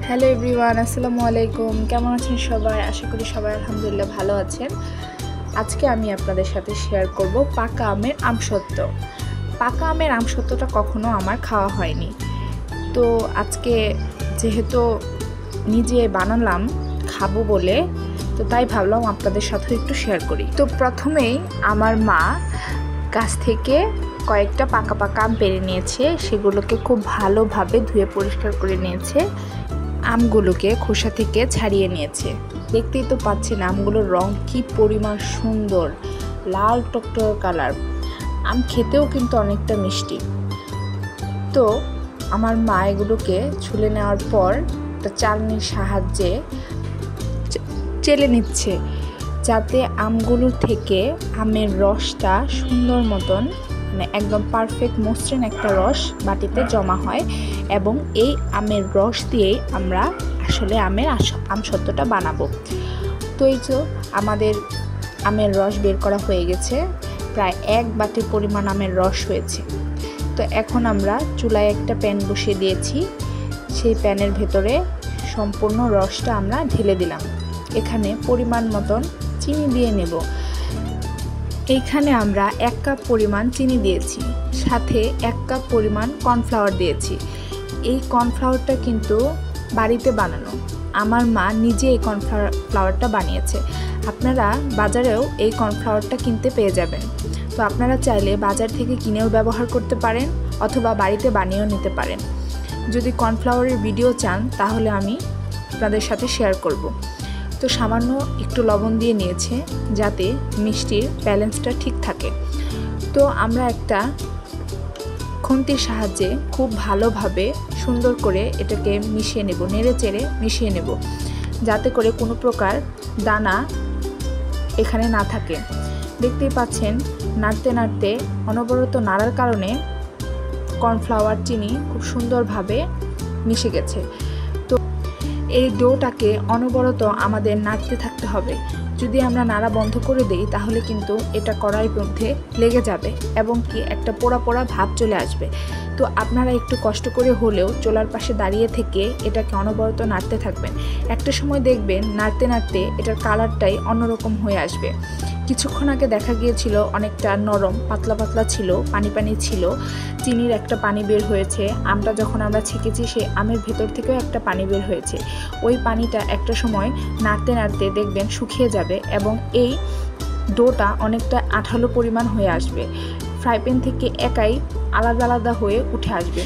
Hello everyone, আসসালামু আলাইকুম। কেমন আছেন সবাই? আশা করি সবাই আলহামদুলিল্লাহ ভালো আছেন। আজকে আমি আপনাদের সাথে শেয়ার করব পাকা আমের আমসত্ত্ব। পাকা আমের আমসত্ত্বটা কখনো আমার খাওয়া হয়নি, তো আজকে যেহেতু নিজে বানালাম খাবো বলে, তো তাই ভাবলাম আপনাদের সাথে একটু শেয়ার করি। তো প্রথমেই আমার মা গাছ থেকে কয়েকটা পাকা পাকা আম পেড়ে নিয়েছে, সেগুলোকে খুব ভালোভাবে ধুয়ে পরিষ্কার করে নিয়েছে। আমগুলোকে খোসা থেকে ছাড়িয়ে নিয়েছে। দেখতেই তো পাচ্ছেন আমগুলোর রং কি পরিমাণ সুন্দর, লাল টকটক কালার। আম খেতেও কিন্তু অনেকটা মিষ্টি। তো আমার মা এগুলোকে ছুলে নেওয়ার পর একটা চালনির সাহায্যে চেলে নিচ্ছে, যাতে আমগুলোর থেকে আমের রসটা সুন্দর মতন, মানে একদম পারফেক্ট মসৃণ একটা রস বাটিতে জমা হয়, এবং এই আমের রস দিয়েই আমরা আসলে আমসত্ত্বটা বানাবো। তো এই যে আমাদের আমের রস বের করা হয়ে গেছে, প্রায় 1 বাটি পরিমাণ আমের রস হয়েছে। তো এখন আমরা চুলায় একটা প্যান বসিয়ে দিয়েছি, সেই প্যানের ভেতরে সম্পূর্ণ রসটা আমরা ঢেলে দিলাম। এখানে পরিমাণ মতন চিনি দিয়ে নেব। এইখানে আমরা 1 কাপ পরিমাণ চিনি দিয়েছি, সাথে 1 কাপ পরিমাণ কর্নফ্লাওয়ার দিয়েছি। এই কর্নফ্লাওয়ারটা কিন্তু বাড়িতে বানানো, আমার মা নিজে এই কর্নফ্লাওয়ারটা বানিয়েছে। আপনারা বাজারেও এই কর্নফ্লাওয়ারটা কিনতে পেয়ে যাবেন। তো আপনারা চাইলে বাজার থেকে কিনেও ব্যবহার করতে পারেন, অথবা বাড়িতে বানিয়েও নিতে পারেন। যদি কর্নফ্লাওয়ারের ভিডিও চান তাহলে আমি আপনাদের সাথে শেয়ার করব। তো সামান্য একটু লবণ দিয়ে নিয়েছে, যাতে মিষ্টির ব্যালেন্সটা ঠিক থাকে। তো আমরা একটা খুন্তির সাহায্যে খুব ভালোভাবে সুন্দর করে এটাকে মিশিয়ে নেব, নেড়ে চেড়ে মিশিয়ে নেব, যাতে করে কোনো প্রকার দানা এখানে না থাকে। দেখতেই পাচ্ছেন নাড়তে নাড়তে, অনবরত নাড়ার কারণে কর্নফ্লাওয়ার চিনি খুব সুন্দরভাবে মিশে গেছে। তো এই ডোটাকে অনবরত আমাদের নাড়তে থাকতে হবে। যদি আমরা নাড়া বন্ধ করে দিই তাহলে কিন্তু এটা কড়াইয়ের মধ্যে লেগে যাবে, এবং কি একটা পোড়া পোড়া ভাব চলে আসবে। তো আপনারা একটু কষ্ট করে হলেও চুলার পাশে দাঁড়িয়ে থেকে এটাকে অনবরত নাড়তে থাকবেন। একটা সময় দেখবেন নাড়তে নাড়তে এটার কালারটাই অন্যরকম হয়ে আসবে। কিছুক্ষণ আগে দেখা গিয়েছিল অনেকটা নরম, পাতলা পাতলা ছিল, পানি পানি ছিল, চিনির একটা পানি বের হয়েছে। আমটা যখন আমরা ছেঁকেছি সেই আমের ভেতর থেকেও একটা পানি বের হয়েছে। ওই পানিটা একটা সময় নাড়তে নাড়তে দেখবেন শুকিয়ে যাবে, এবং এই ডোটা অনেকটা আঠালো পরিমাণ হয়ে আসবে। ফ্রাই প্যান থেকে একাই আলাদা আলাদা হয়ে উঠে আসবে।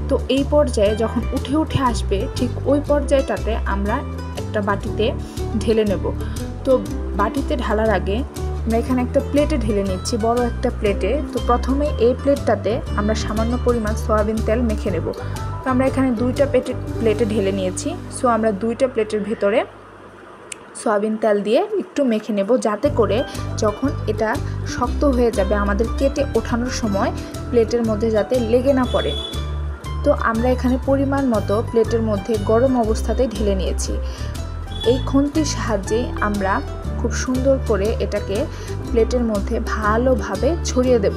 তো এই পর্যায়ে যখন উঠে আসবে, ঠিক ওই পর্যায়টাতে আমরা একটা বাটিতে ঢেলে নেব। তো বাটিতে ঢালার আগে আমরা এখানে একটা প্লেটে ঢেলে নিচ্ছি, বড় একটা প্লেটে। তো প্রথমে এই প্লেটটাতে আমরা সামান্য পরিমাণ সয়াবিন তেল মেখে নেব। তো আমরা এখানে 2টা প্লেটে ঢেলে নিয়েছি। সো আমরা 2টা প্লেটের ভেতরে সয়াবিন তেল দিয়ে একটু মেখে নেব, যাতে করে যখন এটা শক্ত হয়ে যাবে আমাদের কেটে ওঠানোর সময় প্লেটের মধ্যে যাতে লেগে না পড়ে। তো আমরা এখানে পরিমাণ মতো প্লেটের মধ্যে গরম অবস্থাতেই ঢেলে নিয়েছি। এই খুন্তির সাহায্যে আমরা খুব সুন্দর করে এটাকে প্লেটের মধ্যে ভালোভাবে ছড়িয়ে দেব।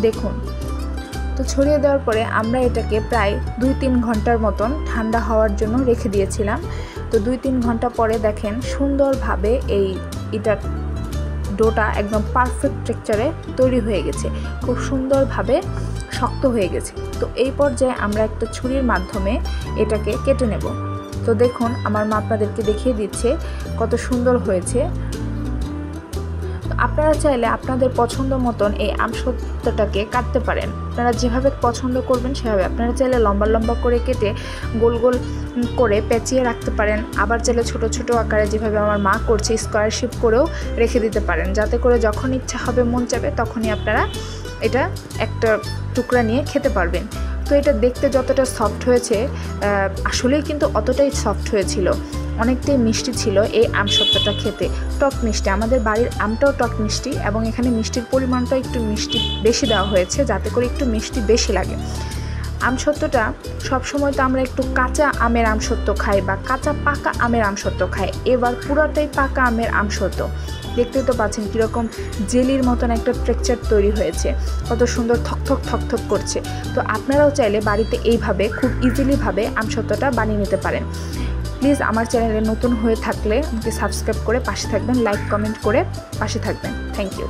দেখুন, তো ছড়িয়ে দেওয়ার পরে আমরা এটাকে প্রায় 2-3 ঘন্টার মতন ঠান্ডা হওয়ার জন্য রেখে দিয়েছিলাম। তো 2-3 ঘন্টা পরে দেখেন সুন্দরভাবে এটা ডোটা একদম পারফেক্ট টেক্সচারে তৈরি হয়ে গেছে, খুব সুন্দরভাবে শক্ত হয়ে গেছে। তো এই পর্যায়ে আমরা একটা ছুরির মাধ্যমে এটাকে কেটে নেব। তো দেখুন, আমার মা আপনাদেরকে দেখিয়ে দিচ্ছে কত সুন্দর হয়েছে। তো আপনারা চাইলে আপনাদের পছন্দ মতন এই আমসত্ত্বটাকে কাটতে পারেন, আপনারা যেভাবে পছন্দ করবেন সেভাবে। আপনারা চাইলে লম্বা লম্বা করে কেটে গোল গোল করে পেঁচিয়ে রাখতে পারেন, আবার চাইলে ছোট ছোট আকারে যেভাবে আমার মা করছে স্কোয়ার শেপ করেও রেখে দিতে পারেন, যাতে করে যখন ইচ্ছা হবে, মন চাবে, তখনই আপনারা এটা একটা টুকরা নিয়ে খেতে পারবেন। তো এটা দেখতে যতটা সফট হয়েছে, আসলেই কিন্তু অতটাই সফট হয়েছিল, অনেকটাই মিষ্টি ছিল এই আমসত্ত্বটা খেতে। টক মিষ্টি, আমাদের বাড়ির আমটাও টক মিষ্টি, এবং এখানে মিষ্টির পরিমাণটা একটু মিষ্টি বেশি দেওয়া হয়েছে, যাতে করে একটু মিষ্টি বেশি লাগে। আমসত্ত্বটা সবসময় তো আমরা একটু কাঁচা আমের আমসত্ত্ব খাই, বা কাঁচা পাকা আমের আমসত্ত্ব খাই। এবার পুরাটাই পাকা আমের আমসত্ত্ব। দেখতেই তো পাচ্ছেন কীরকম জেলির মতন একটা টেক্সচার তৈরি হয়েছে, কত সুন্দর থকথক করছে। তো আপনারাও চাইলে বাড়িতে এইভাবে খুব ইজিলিভাবে আমসত্ত্বটা বানিয়ে নিতে পারেন। প্লিজ আমার চ্যানেলে নতুন হয়ে থাকলে আমাকে সাবস্ক্রাইব করে পাশে থাকবেন, লাইক কমেন্ট করে পাশে থাকবেন। Thank you.